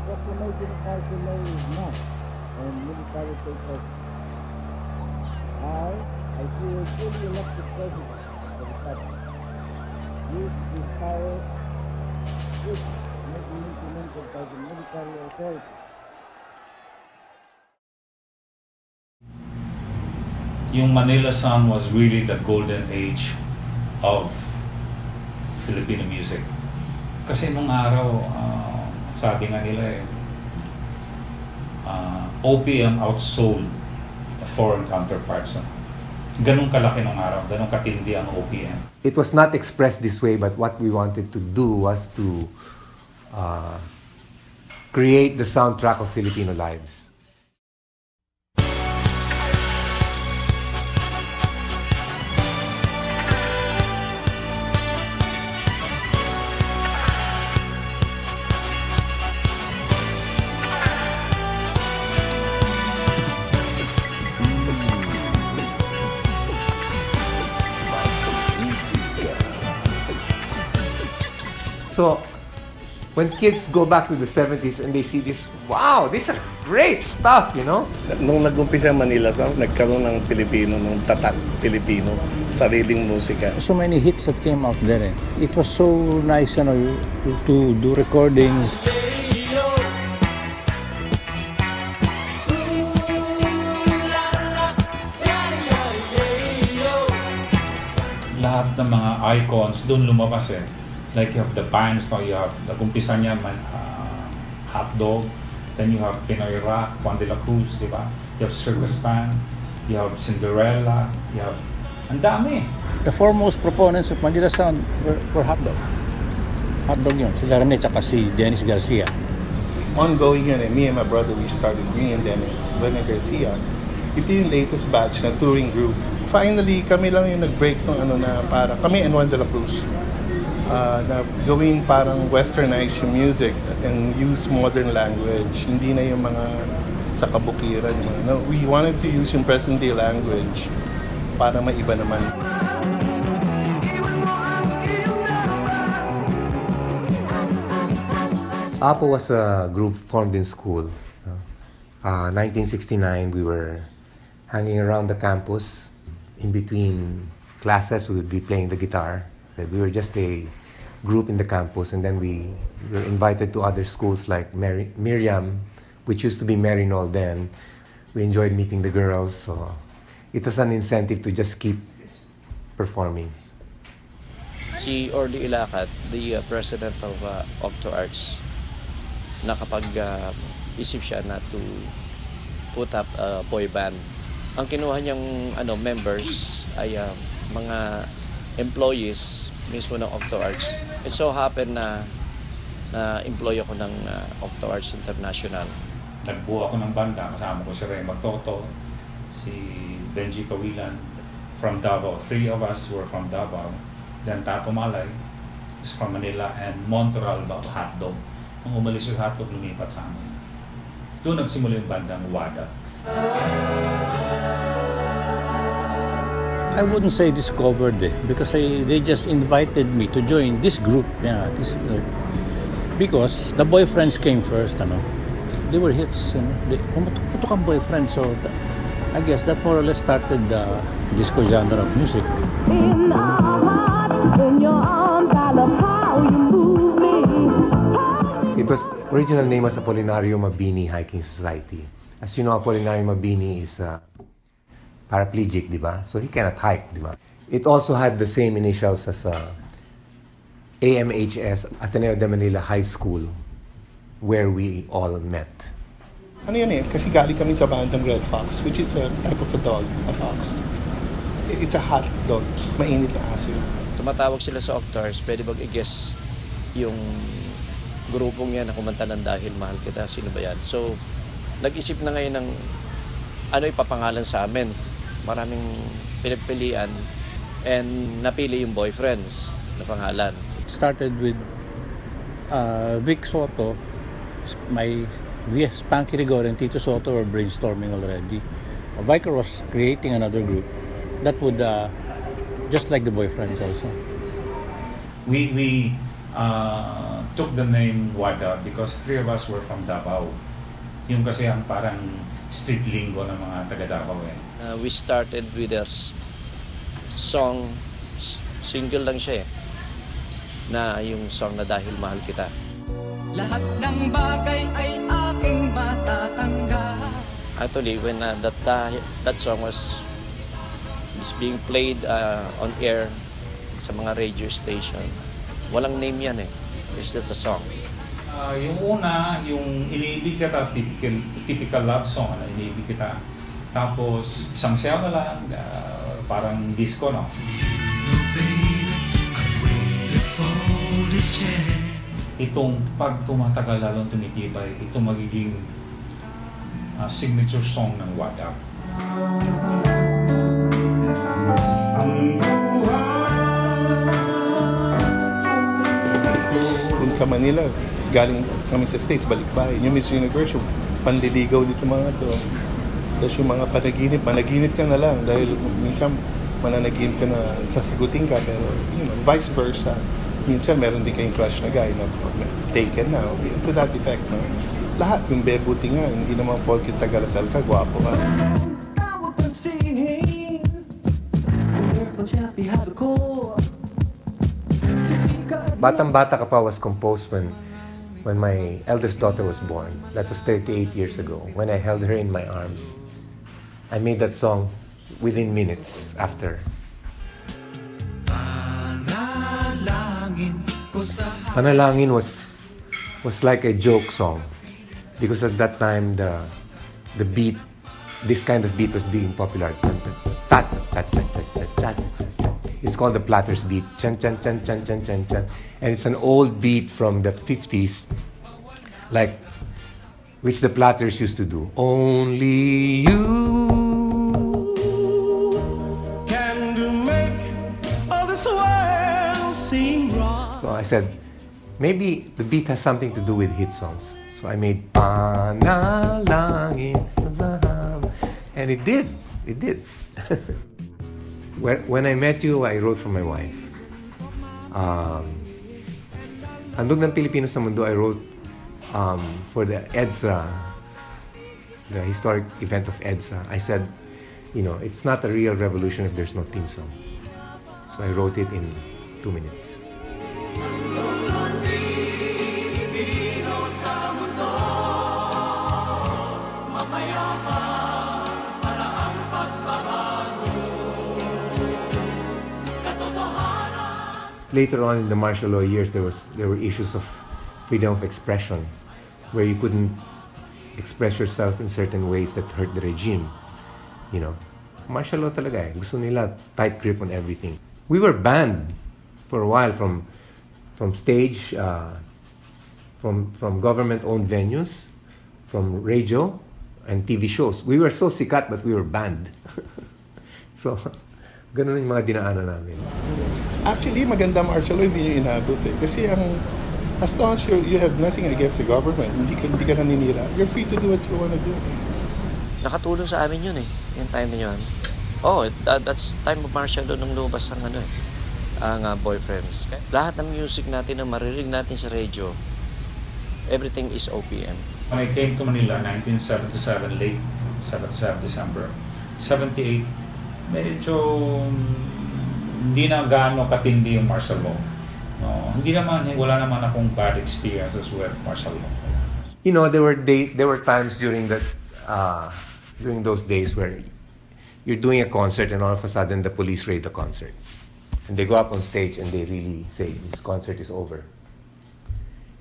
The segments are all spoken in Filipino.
proclamation of martial law and military papers. I feel fully elected president of the country. Use this power which may be implemented by the military authorities. Yung Manila Sound was really the golden age of Filipino music. Kasi nung araw, sabi nga nila OPM outsold the foreign counterparts. Ganun kalaki nung araw, ganun katindi ang OPM. It was not expressed this way, but what we wanted to do was to create the soundtrack of Filipino lives. So, when kids go back to the 70's and they see this, wow, these are great stuff, you know? Nung nag-umpisa ang Manila Sound, nagkaroon ng Pilipino, ng tatak Pilipino, sariling musika. So many hits that came out there. It was so nice, you know, to do recordings. Lahat ng mga icons doon lumabas Like you have the bands, no? You have, nag-umpisa niya, Hotdog, then you have Pinoy Rock, Juan de la Cruz, di ba? You have Circus Band, you have Cinderella, you have, ang dami. The foremost proponents of Manila Sound were Hotdog. Hotdog yun, si Garnet at si Dennis Garcia. Ongoing yun me and my brother, we started, me and Dennis Garcia. Ito yung latest batch na touring group. Finally, kami lang yung nag-break ng para kami and Juan de la Cruz. Na gawing parang westernized yung music and use modern language. Hindi na yung mga sa kabukiran. No, we wanted to use yung present day language para maiba naman. Apo was a group formed in school. 1969, we were hanging around the campus. In between classes, we would be playing the guitar. We were just a group in the campus, and then we were invited to other schools like Miriam, which used to be Marinol then. We enjoyed meeting the girls, so it was an incentive to just keep performing. Si Orly Ilacat, the president of Octo Arts, nakapag-isip siya na to put up a boy band. Ang kinuha niyang members ay mga employees mismo ng Octo Arts. It so happened na employee ako ng Octo Arts International. Nagbuo ako ng banda, kasama ko si Ray Magtoto, si Benji Kawilan from Davao. 3 of us were from Davao. Then Tato Malay is from Manila, and Montreal Hotdog. Nung umalis yung Hotdog, lumipat sa amin. Doon nagsimula yung bandang WADA. I wouldn't say discovered because they just invited me to join this group. Yeah, because the boyfriends came first, They were hits, Pumatok ang boyfriend, so I guess that more or less started the disco genre of music. In our heart, in your arms, I love how you move me. It was original name was Apolinario Mabini Hiking Society. As you know, Apolinario Mabini is paraplegic, di ba? So he cannot hike, di ba? It also had the same initials as AMHS, Ateneo de Manila High School, where we all met. Ano yun kasi galing kami sa bandang Red Fox, which is a type of a dog, a fox. It's a hot dog, mainit na aso. Tumatawag sila sa Octars, pwede bang i-guess yung grupong yan na kumanta ng Dahil Mahal Kita, sino ba yan? So, nag-isip na ngayon ng ano ipapangalan sa amin. Maraming pinagpilian and napili yung Boyfriends na pangalan. It started with Vic Soto, Spanky Rigor and Tito Soto were brainstorming already. Vicar was creating another group that would, just like the Boyfriends also. We took the name Wada because three of us were from Davao. Yung kasi ang parang street lingo ng mga taga Davao eh. We started with a song, single lang siya eh, na yung song na Dahil Mahal Kita. Lahat ng bagay ay aking matatanggap. Actually, when that song was being played on air sa mga radio station, walang name yan eh. It's just a song. Yung una, yung Iniibig Kita, typical love song na Iniibig Kita. Tapos isang sayaw na lang, parang disco, no? Itong pag tumatagal lalong tumitibay, ito magiging signature song ng Wada. Kung sa Manila, galing kami sa States, balik bahay. Yung Miss Universe, yung panliligaw dito mga to. Tapos yung mga panaginip ka na lang dahil minsan mananaginip ka na sasagutin ka, pero vice versa. Minsan meron din kayong crush na guy na taken na. To that effect, no? Lahat yung bebuti nga, hindi naman porkit tagalasal ka, gwapo ka. Batang-Bata Ka Pa was composed when my eldest daughter was born. That was 38 years ago. When I held her in my arms, I made that song within minutes after. Panalangin was like a joke song because at that time the beat, this kind of beat was being popular. It's called the Platters beat. Chan chan chan chan chan chan chan, and it's an old beat from the 50s, like which the Platters used to do. Only you Can you make all this world seem wrong? So I said, maybe the beat has something to do with hit songs. So I made Panalangin, and it did. It did. When I met you, I wrote for my wife. Handog ng Pilipino sa Mundo, I wrote for the EDSA, the historic event of EDSA. I said, it's not a real revolution if there's no theme song. So I wrote it in 2 minutes. Later on in the martial law years, there were issues of freedom of expression, where you couldn't express yourself in certain ways that hurt the regime. Martial law talaga eh. Gusto nila tight grip on everything. We were banned for a while from stage, from government-owned venues, from radio and TV shows. We were so sikat, but we were banned. So, ganun yung mga dinaanan namin. Actually, maganda martial law, hindi nyo inabot eh. Kasi as long as you have nothing against the government, hindi ka naninira, you're free to do what you wanna do. Nakatulong sa amin yun eh, yung time na yun. Oh, that's time of martial law nung lumabas ang boyfriends. Lahat ng music natin na maririnig natin sa radio, everything is OPM. When I came to Manila, 1977, late 77 December, 78, medyo hindi na gaano katindi yung martial law. No, wala naman akong bad experiences with martial law. There were times during those days where you're doing a concert and all of a sudden the police raid the concert. And they go up on stage and they really say, this concert is over.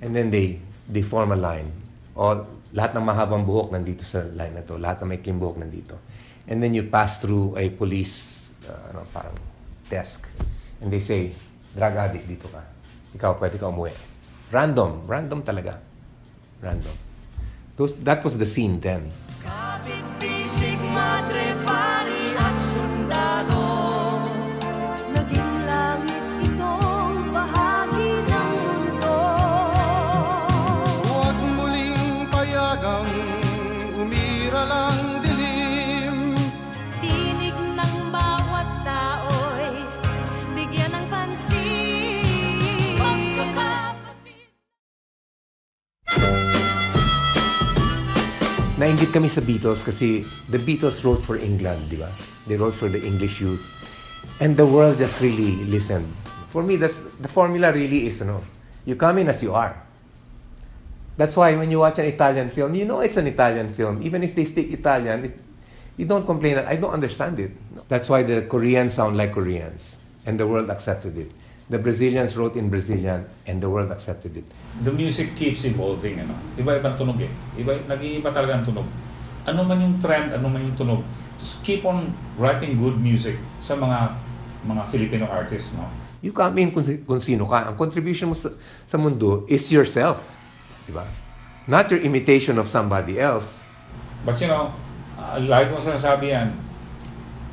And then they form a line. Lahat ng mahabang buhok nandito sa line na to. Lahat ng maikling buhok nandito. And then you pass through a police parang desk. And they say, drug addict, dito ka. Ikaw, pwede ka umuwi. Random talaga. Random. That was the scene then. Kapit bisig, madre, pari at sundalo. nainggit kami sa Beatles kasi the Beatles wrote for England, di ba? They wrote for the English youth. And the world just really listened. For me, that's the formula really is, you come in as you are. That's why when you watch an Italian film, you know it's an Italian film. Even if they speak Italian, you don't complain that I don't understand it. That's why the Koreans sound like Koreans. And the world accepted it. The Brazilians wrote in Brazilian and the world accepted it. The music keeps evolving, Iba-ibang tunog eh. Nag-iiba talaga ang tunog. Ano man yung trend, ano man yung tunog. Just keep on writing good music sa mga Filipino artists, no? You come in kung sino ka. Ang contribution mo sa mundo is yourself. Diba? Not your imitation of somebody else. But lagi ko sinasabi yan,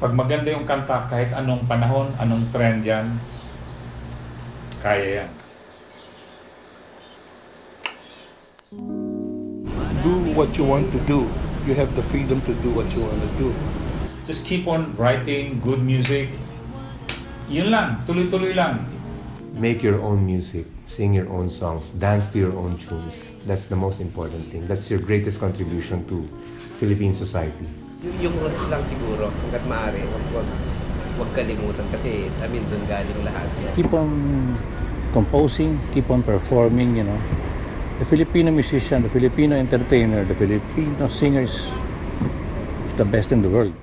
pag maganda yung kanta, kahit anong panahon, anong trend yan, kaya yan. Do what you want to do. You have the freedom to do what you want to do. Just keep on writing good music. Yun lang, tuloy-tuloy lang. Make your own music. Sing your own songs. Dance to your own tunes. That's the most important thing. That's your greatest contribution to Philippine society. Yung roots lang siguro, hanggat maaari, wag kalimutan kasi doon galing lahat. So. Keep on composing, keep on performing, The Filipino musician, the Filipino entertainer, the Filipino singer is the best in the world.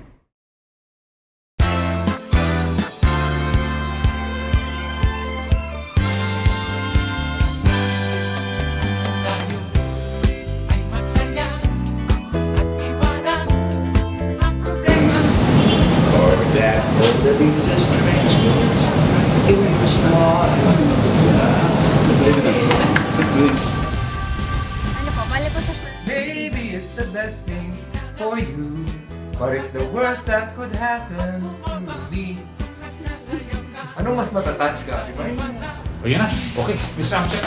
Ano po, bali po sa... Maybe it's the best thing for you, but it's the worst that could happen to me. Anong mas matatouch ka, di ba? O yun na, okay. Mr. Amchet,